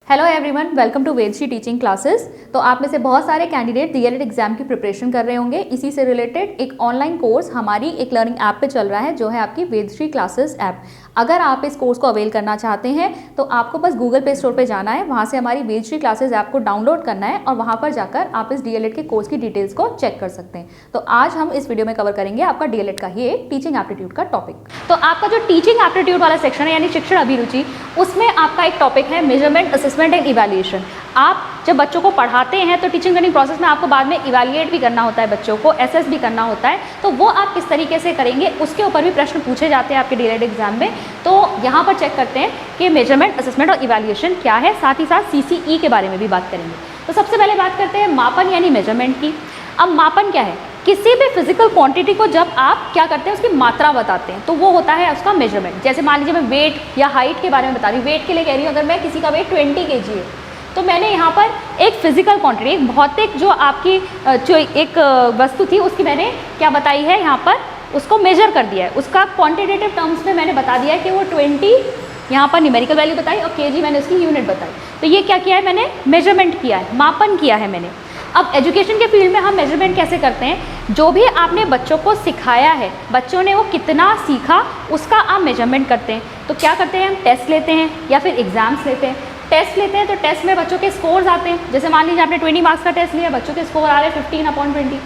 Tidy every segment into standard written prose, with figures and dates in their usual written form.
Hello everyone, welcome to Vedshree teaching classes. तो आप में से बहुत सारे कैंडिडेट डीएलएड एग्जाम की प्रिपरेशन कर रहे होंगे। इसी से रिलेटेड एक ऑनलाइन कोर्स हमारी एक लर्निंग ऐप पे चल रहा है जो है आपकी वेदश्री क्लासेस ऐप। अगर आप इस कोर्स को अवेल करना चाहते हैं तो आपको बस गूगल प्ले स्टोर पे जाना है, वहाँ से हमारी वेदश्री क्लासेस ऐप को डाउनलोड करना है और वहाँ पर जाकर आप इस डीएलएड के कोर्स की डिटेल्स को चेक कर सकते हैं। तो आज हम इस वीडियो में कवर करेंगे आपका डीएलएड का ही एक टीचिंग एप्टीट्यूड का टॉपिक। तो आपका जो टीचिंग एप्टीट्यूड वाला सेक्शन है यानी शिक्षण अभिरुचि, उसमें आपका एक टॉपिक है मेजरमेंट, असेसमेंट एंड इवैल्यूएशन। आप जब बच्चों को पढ़ाते हैं तो टीचिंग लर्निंग प्रोसेस में आपको बाद में इवैल्यूएट भी करना होता है, बच्चों को एसेस भी करना होता है। तो वो आप किस तरीके से करेंगे उसके ऊपर भी प्रश्न पूछे जाते हैं आपके डीएलएड एग्जाम में। तो यहाँ पर चेक करते हैं कि मेजरमेंट, असेसमेंट और इवैल्यूएशन क्या है, साथ ही साथ सीसीई के बारे में भी बात करेंगे। तो सबसे पहले बात करते हैं मापन यानी मेजरमेंट की। अब मापन क्या है? किसी भी फिजिकल क्वांटिटी को जब आप क्या करते हैं, उसकी मात्रा बताते हैं, तो वो होता है उसका मेजरमेंट। जैसे मान लीजिए मैं वेट या हाइट के बारे में बता रही हूँ। वेट के लिए कह रही हूँ, अगर मैं किसी का वेट 20 kg है तो मैंने यहाँ पर एक फिजिकल क्वांटिटी, एक भौतिक जो आपकी जो एक वस्तु थी उसकी मैंने क्या बताई है, यहाँ पर उसको मेजर कर दिया है। उसका क्वांटिटेटिव टर्म्स में मैंने बता दिया है कि वो 20 यहाँ पर न्यूमेरिकल वैल्यू बताई और केजी मैंने उसकी यूनिट बताई। तो ये क्या किया है, मैंने मेजरमेंट किया है, मापन किया है मैंने। अब एजुकेशन के फील्ड में हम मेजरमेंट कैसे करते हैं? जो भी आपने बच्चों को सिखाया है, बच्चों ने वो कितना सीखा उसका आप मेजरमेंट करते हैं। तो क्या करते हैं, हम टेस्ट लेते हैं या फिर एग्जाम्स लेते हैं। टेस्ट लेते हैं तो टेस्ट में बच्चों के स्कोर्स आते हैं। जैसे मान लीजिए आपने 20 मार्क्स का टेस्ट लिया, बच्चों के स्कोर आ रहे हैं 15/20,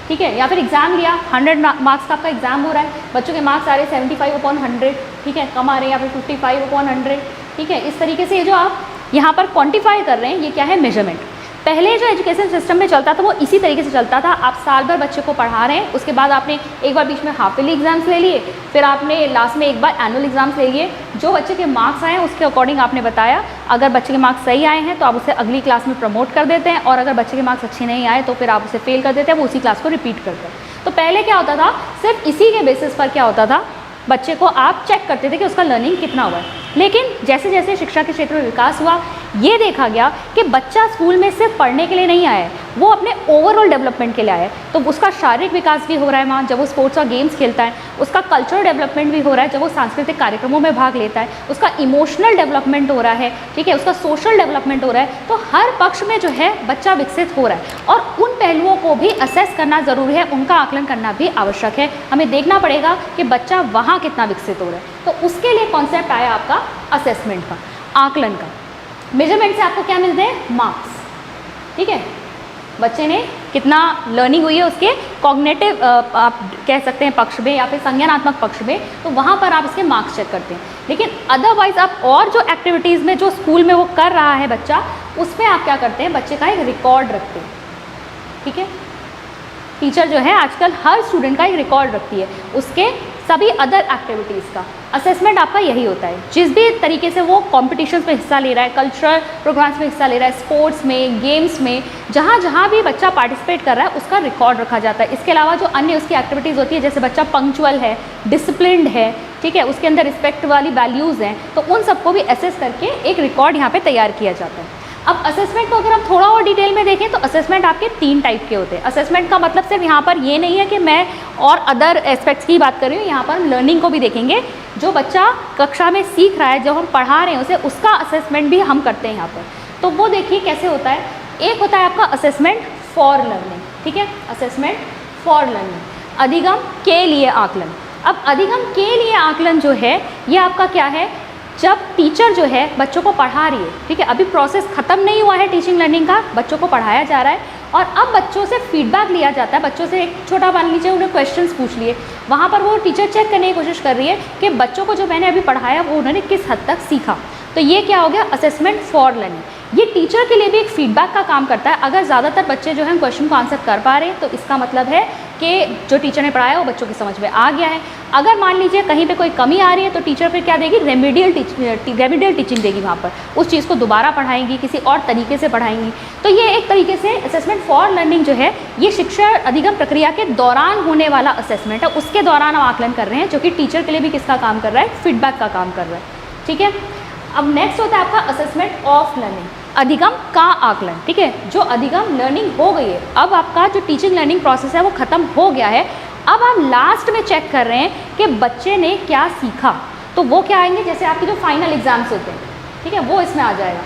ठीक है। या फिर एग्जाम लिया, 100 मार्क्स का आपका एग्जाम हो रहा है, बच्चों के मार्क्स आ रहे हैं 75/100, ठीक है, कम आ रहे हैं या फिर 55/100, ठीक है। इस तरीके से ये जो आप यहाँ पर क्वान्टिफाई कर रहे हैं, ये क्या है, मेजरमेंट। पहले जो एजुकेशन सिस्टम में चलता था वो इसी तरीके से चलता था। आप साल भर बच्चे को पढ़ा रहे हैं, उसके बाद आपने एक बार बीच में हाफ ईयरली एग्जाम्स ले लिए, फिर आपने लास्ट में एक बार एनुअल एग्जाम्स ले लिए। जो बच्चे के मार्क्स आए हैं उसके अकॉर्डिंग आपने बताया। अगर बच्चे के मार्क्स सही आए हैं तो आप उसे अगली क्लास में प्रमोट कर देते हैं, और अगर बच्चे के मार्क्स अच्छे नहीं आए तो फिर आप उसे फेल कर देते हैं, वो उसी क्लास को रिपीट करते हैं। तो पहले क्या होता था, सिर्फ इसी के बेसिस पर क्या होता था, बच्चे को आप चेक करते थे कि उसका लर्निंग कितना हुआ है। लेकिन जैसे जैसे शिक्षा के क्षेत्र में विकास हुआ, ये देखा गया कि बच्चा स्कूल में सिर्फ पढ़ने के लिए नहीं आया है, वो अपने ओवरऑल डेवलपमेंट के लिए आया है। तो उसका शारीरिक विकास भी हो रहा है वहाँ जब वो स्पोर्ट्स और गेम्स खेलता है, उसका कल्चरल डेवलपमेंट भी हो रहा है जब वो सांस्कृतिक कार्यक्रमों में भाग लेता है, उसका इमोशनल डेवलपमेंट हो रहा है, ठीक है, उसका सोशल डेवलपमेंट हो रहा है। तो हर पक्ष में जो है बच्चा विकसित हो रहा है, और उन पहलुओं को भी असेस करना ज़रूरी है, उनका आकलन करना भी आवश्यक है। हमें देखना पड़ेगा कि बच्चा वहाँ कितना विकसित हो रहा है। तो उसके लिए कॉन्सेप्ट आया आपका असेसमेंट का, आकलन का। मेजरमेंट से आपको क्या मिलते हैं, मार्क्स, ठीक है। बच्चे ने कितना लर्निंग हुई है उसके कॉग्निटिव आप कह सकते हैं पक्ष में या फिर संज्ञानात्मक पक्ष में, तो वहाँ पर आप इसके मार्क्स चेक करते हैं। लेकिन अदरवाइज आप और जो एक्टिविटीज़ में जो स्कूल में वो कर रहा है बच्चा, उसमें आप क्या करते हैं, बच्चे का एक रिकॉर्ड रखते हैं, ठीक है। टीचर जो है आजकल हर स्टूडेंट का एक रिकॉर्ड रखती है, उसके सभी अदर एक्टिविटीज़ का। असेसमेंट आपका यही होता है, जिस भी तरीके से वो कॉम्पिटिशन्स में हिस्सा ले रहा है, कल्चरल प्रोग्राम्स में हिस्सा ले रहा है, स्पोर्ट्स में, गेम्स में, जहाँ जहाँ भी बच्चा पार्टिसिपेट कर रहा है उसका रिकॉर्ड रखा जाता है। इसके अलावा जो अन्य उसकी एक्टिविटीज़ होती है, जैसे बच्चा पंक्चुअल है, डिसिप्लिन्ड है, ठीक है, उसके अंदर रिस्पेक्ट वाली वैल्यूज़ हैं, तो उन सबको भी असेस करके एक रिकॉर्ड यहाँ पर तैयार किया जाता है। अब असेसमेंट को अगर हम थोड़ा और डिटेल में देखें तो असेसमेंट आपके 3 टाइप के होते हैं। असेसमेंट का मतलब सिर्फ यहाँ पर ये नहीं है कि मैं और अदर एस्पेक्ट्स की बात कर रही हूँ, यहाँ पर हम लर्निंग को भी देखेंगे। जो बच्चा कक्षा में सीख रहा है, जो हम पढ़ा रहे हैं उसे, उसका असेसमेंट भी हम करते हैं यहाँ पर। तो वो देखिए कैसे होता है। एक होता है आपका असेसमेंट फॉर लर्निंग, ठीक है, असेसमेंट फॉर लर्निंग, अधिगम के लिए आकलन। अब अधिगम के लिए आकलन जो है ये आपका क्या है, जब टीचर जो है बच्चों को पढ़ा रही है, ठीक है, अभी प्रोसेस ख़त्म नहीं हुआ है टीचिंग लर्निंग का, बच्चों को पढ़ाया जा रहा है और अब बच्चों से फीडबैक लिया जाता है। बच्चों से एक छोटा मान लीजिए उन्हें क्वेश्चंस पूछ लिए, वहाँ पर वो टीचर चेक करने की कोशिश कर रही है कि बच्चों को जो मैंने अभी पढ़ाया वो उन्होंने किस हद तक सीखा। तो ये क्या हो गया, असेसमेंट फॉर लर्निंग। ये टीचर के लिए भी एक फीडबैक का काम करता है। अगर ज़्यादातर बच्चे जो हैं क्वेश्चन को आंसर कर पा रहे हैं तो इसका मतलब है कि जो टीचर ने पढ़ाया वो बच्चों की समझ में आ गया है। अगर मान लीजिए कहीं पे कोई कमी आ रही है तो टीचर फिर क्या देगी, रेमेडियल टीचिंग देगी, वहाँ पर उस चीज़ को दोबारा पढ़ाएंगी, किसी और तरीके से पढ़ाएंगी। तो ये एक तरीके से असेसमेंट फॉर लर्निंग जो है ये शिक्षा अधिगम प्रक्रिया के दौरान होने वाला असेसमेंट है। उसके दौरान हम आकलन कर रहे हैं, जो कि टीचर के लिए भी किसका काम कर रहा है, फीडबैक का काम कर रहा है, ठीक है। अब नेक्स्ट होता है आपका असेसमेंट ऑफ लर्निंग, अधिगम का आकलन, ठीक है। जो अधिगम लर्निंग हो गई है, अब आपका जो टीचिंग लर्निंग प्रोसेस है वो ख़त्म हो गया है, अब आप लास्ट में चेक कर रहे हैं कि बच्चे ने क्या सीखा। तो वो क्या आएंगे, जैसे आपके जो फाइनल एग्जाम्स होते हैं, ठीक है, वो इसमें आ जाएगा।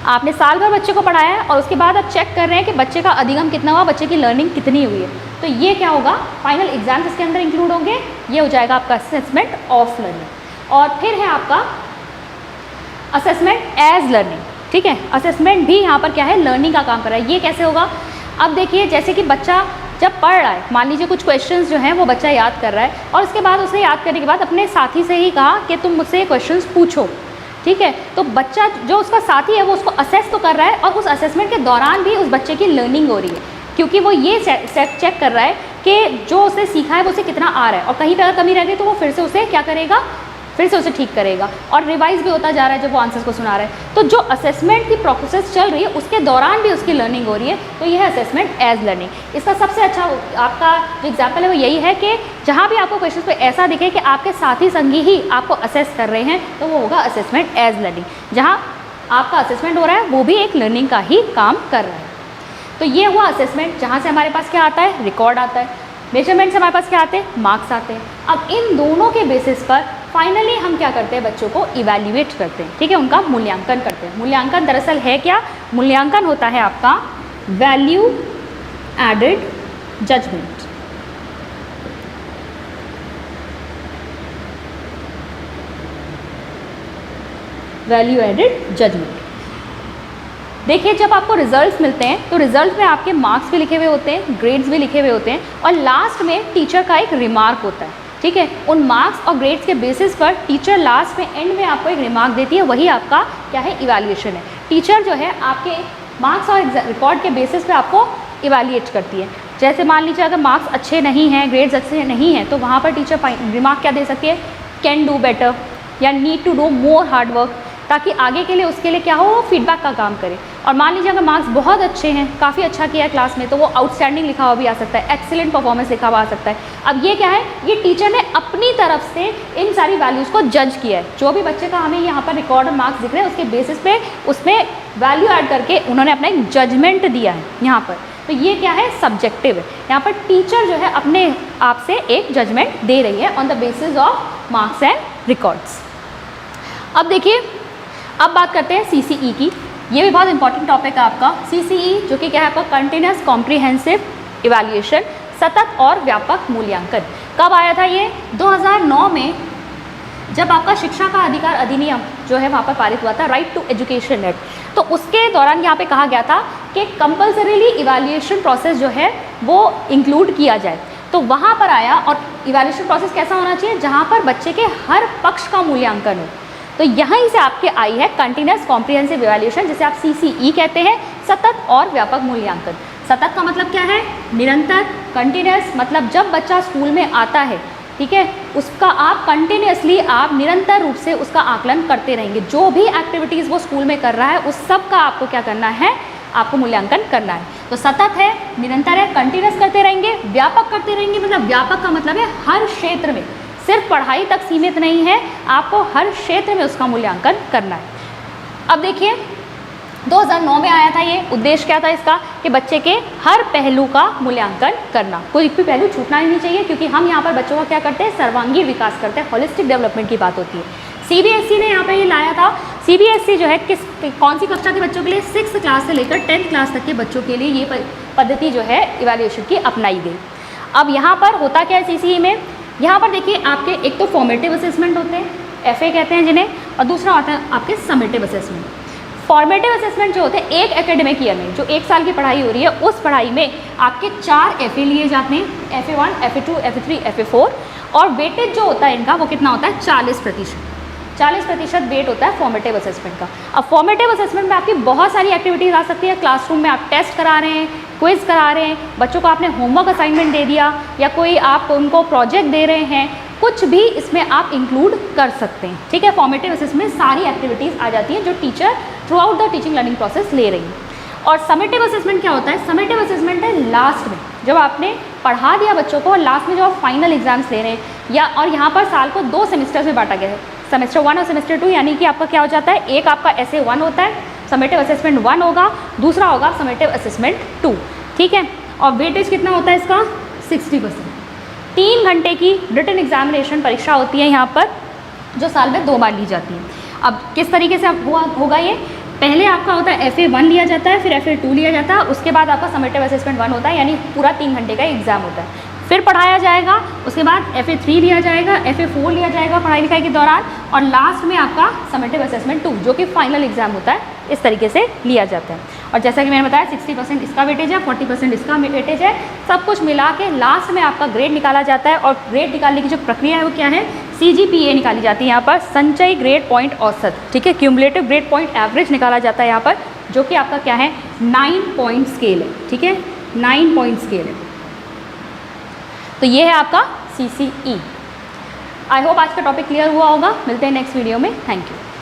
आपने साल भर बच्चे को पढ़ाया है और उसके बाद आप चेक कर रहे हैं कि बच्चे का अधिगम कितना हुआ, बच्चे की लर्निंग कितनी हुई है, तो ये क्या होगा, फाइनल एग्जाम्स इसके अंदर इंक्लूड होंगे। ये हो जाएगा आपका असेसमेंट ऑफ लर्निंग। और फिर है आपका असेसमेंट एज लर्निंग, ठीक है। असेसमेंट भी यहाँ पर क्या है, लर्निंग का काम कर रहा है। ये कैसे होगा, अब देखिए जैसे कि बच्चा जब पढ़ रहा है, मान लीजिए कुछ क्वेश्चंस जो हैं वो बच्चा याद कर रहा है और उसके बाद उसने याद करने के बाद अपने साथी से ही कहा कि तुम मुझसे ये क्वेश्चंस पूछो, ठीक है। तो बच्चा जो उसका साथी है वो उसको असेस तो कर रहा है और उस असेसमेंट के दौरान भी उस बच्चे की लर्निंग हो रही है, क्योंकि वो ये चेक कर रहा है कि जो उसने सीखा है वो उसे कितना आ रहा है और कहीं पर अगर कमी रह गई तो वो फिर से उसे क्या करेगा, फिर से उसे ठीक करेगा और रिवाइज भी होता जा रहा है जब वो आंसर्स को सुना रहा है। तो जो असेसमेंट की प्रोसेस चल रही है उसके दौरान भी उसकी लर्निंग हो रही है, तो यह है असेसमेंट एज लर्निंग। इसका सबसे अच्छा आपका जो एग्जाम्पल है वो यही है कि जहाँ भी आपको क्वेश्चन पे ऐसा दिखे कि आपके साथी संगी ही आपको असेस कर रहे हैं तो वो होगा असेसमेंट एज लर्निंग। जहाँ आपका असेसमेंट हो रहा है वो भी एक लर्निंग का ही काम कर रहा है। तो ये हुआ असेसमेंट, जहाँ से हमारे पास क्या आता है, रिकॉर्ड आता है। मेजरमेंट से हमारे पास क्या आते हैं, मार्क्स आते हैं। अब इन दोनों के बेसिस पर फाइनली हम क्या करते हैं, बच्चों को इवैल्यूएट करते हैं, ठीक है, उनका मूल्यांकन करते हैं। मूल्यांकन दरअसल है क्या, मूल्यांकन होता है आपका value added judgement. Value added judgement. देखिए जब आपको रिजल्ट्स मिलते हैं तो रिजल्ट में आपके मार्क्स भी लिखे हुए होते हैं, ग्रेड्स भी लिखे हुए होते हैं और लास्ट में टीचर का एक रिमार्क होता है, ठीक है। उन मार्क्स और ग्रेड्स के बेसिस पर टीचर लास्ट में एंड में आपको एक रिमार्क देती है, वही आपका क्या है, इवैल्यूएशन है। टीचर जो है आपके मार्क्स और रिकॉर्ड के बेसिस पे आपको इवैल्यूएट करती है। जैसे मान लीजिए अगर मार्क्स अच्छे नहीं हैं, ग्रेड्स अच्छे नहीं हैं, तो वहाँ पर टीचर रिमार्क क्या दे सकती है, कैन डू बेटर या need to do more hard work, ताकि आगे के लिए उसके लिए क्या हो, वो फीडबैक का काम करे। और मान लीजिए अगर मार्क्स बहुत अच्छे हैं, काफ़ी अच्छा किया है क्लास में, तो वो आउटस्टैंडिंग लिखा हुआ भी आ सकता है, एक्सीलेंट परफॉर्मेंस लिखा हुआ आ सकता है। अब ये क्या है, ये टीचर ने अपनी तरफ से इन सारी वैल्यूज़ को जज किया है। जो भी बच्चे का हमें यहाँ पर रिकॉर्ड और मार्क्स दिख रहे हैं उसके बेसिस पे उसमें वैल्यू ऐड करके उन्होंने अपना एक जजमेंट दिया है यहाँ पर। तो ये क्या है, सब्जेक्टिव है। यहाँ पर टीचर जो है अपने आप से एक जजमेंट दे रही है on the basis of marks and records. अब देखिए, अब बात करते हैं सीसीई की। ये भी बहुत इंपॉर्टेंट टॉपिक है आपका सीसीई, जो कि क्या है आपका कंटिन्यूस कॉम्प्रिहेंसिव इवैल्यूएशन, सतत और व्यापक मूल्यांकन। कब आया था ये, 2009 में, जब आपका शिक्षा का अधिकार अधिनियम जो है वहाँ पर पारित हुआ था, राइट टू एजुकेशन एक्ट। तो उसके दौरान यहाँ पे कहा गया था कि कंपल्सरीली इवैल्यूएशन प्रोसेस जो है वो इंक्लूड किया जाए। तो वहाँ पर आया, और इवैल्यूएशन प्रोसेस कैसा होना चाहिए, जहाँ पर बच्चे के हर पक्ष का मूल्यांकन हो। तो यहीं से आपके आई है कंटिन्यूस कॉम्प्रिहेंसिव इवैल्यूएशन, जिसे आप सीसीई कहते हैं, सतत और व्यापक मूल्यांकन। सतत का मतलब क्या है, निरंतर। कंटिन्यूस मतलब जब बच्चा स्कूल में आता है, ठीक है, उसका आप कंटिन्यूसली आप निरंतर रूप से उसका आकलन करते रहेंगे। जो भी एक्टिविटीज़ वो स्कूल में कर रहा है उस सब का आपको क्या करना है, आपको मूल्यांकन करना है। तो सतत है, निरंतर है, कंटिन्यूस करते रहेंगे। व्यापक करते रहेंगे मतलब व्यापक का मतलब है हर क्षेत्र में, सिर्फ पढ़ाई तक सीमित नहीं है, आपको हर क्षेत्र में उसका मूल्यांकन करना है। अब देखिए 2009 में आया था ये। उद्देश्य क्या था इसका, कि बच्चे के हर पहलू का मूल्यांकन करना, कोई भी पहलू छूटना ही नहीं चाहिए, क्योंकि हम यहाँ पर बच्चों का क्या करते हैं, सर्वांगीण विकास करते हैं, होलिस्टिक डेवलपमेंट की बात होती है। सीबीएसई ने यहाँ पे ये लाया था। सीबीएसई जो है कौन सी कक्षा के बच्चों के लिए, 6th क्लास से लेकर 10th क्लास तक के बच्चों के लिए ये पद्धति जो है इवैल्यूएशन की अपनाई गई। अब यहाँ पर होता क्या है सीसीई में, यहाँ पर देखिए आपके एक तो फॉर्मेटिव असेसमेंट होते हैं, एफए कहते हैं जिन्हें, और दूसरा होता है आपके समेटिव असेसमेंट। फॉर्मेटिव असेसमेंट जो होते हैं एक एकेडमिक ईयर में, जो 1 साल की पढ़ाई हो रही है, उस पढ़ाई में आपके 4 एफए लिए जाते हैं, FA1, FA2, FA3, FA4, और वेटेज जो होता है इनका वो कितना होता है, 40% वेट होता है फॉर्मेटिव असेसमेंट का। अब फॉर्मेटिव असेसमेंट में आपकी बहुत सारी एक्टिविटीज़ आ सकती है। क्लासरूम में आप टेस्ट करा रहे हैं, क्विज करा रहे हैं, बच्चों को आपने होमवर्क असाइनमेंट दे दिया, या कोई आप उनको प्रोजेक्ट दे रहे हैं, कुछ भी इसमें आप इंक्लूड कर सकते हैं, ठीक है। फॉर्मेटिव असेसमेंट में सारी एक्टिविटीज़ आ जाती हैं जो teacher through out the teaching learning process ले रही है। और समेटिव असेसमेंट क्या होता है, समेटिव असेसमेंट है लास्ट में, जब आपने पढ़ा दिया बच्चों को, लास्ट में जब आप फाइनल एग्जाम्स ले रहे हैं, या और यहाँ पर साल को 2 सेमेस्टर्स में बांटा गया है, सेमेस्टर 1 और सेमेस्टर 2, यानी कि आपका क्या हो जाता है, एक आपका SA1 होता है, समेटिव असेसमेंट 1 होगा, दूसरा होगा समेटिव असेसमेंट 2, ठीक है। और वेटेज कितना होता है इसका, 60%। 3 घंटे की रिटन एग्जामिनेशन परीक्षा होती है यहाँ पर, जो साल में 2 बार ली जाती है। अब किस तरीके से होगा ये, पहले आपका होता है FA1 लिया जाता है, फिर FA2 लिया जाता है, उसके बाद आपका समेटिव असेसमेंट 1 होता है, यानी पूरा 3 घंटे का एग्जाम होता है। फिर पढ़ाया जाएगा, उसके बाद FA3 लिया जाएगा, FA4 लिया जाएगा पढ़ाई लिखाई के दौरान, और लास्ट में आपका समेटिव असेसमेंट 2 जो कि फाइनल एग्जाम होता है, इस तरीके से लिया जाता है। और जैसा कि मैंने बताया 60% इसका वेटेज है, 40% इसका वेटेज है, सब कुछ मिला के लास्ट में आपका ग्रेड निकाला जाता है। और ग्रेड निकालने की जो प्रक्रिया है वो क्या है, CGPA निकाली जाती है यहाँ पर, संचयी ग्रेड पॉइंट औसत, ठीक है, क्यूमुलेटिव ग्रेड पॉइंट एवरेज निकाला जाता है यहाँ पर, जो कि आपका क्या है 9 पॉइंट स्केल है, ठीक है, 9 पॉइंट स्केल है। तो ये है आपका CCE। आई होप आज का टॉपिक क्लियर हुआ होगा। मिलते हैं नेक्स्ट वीडियो में। Thank you.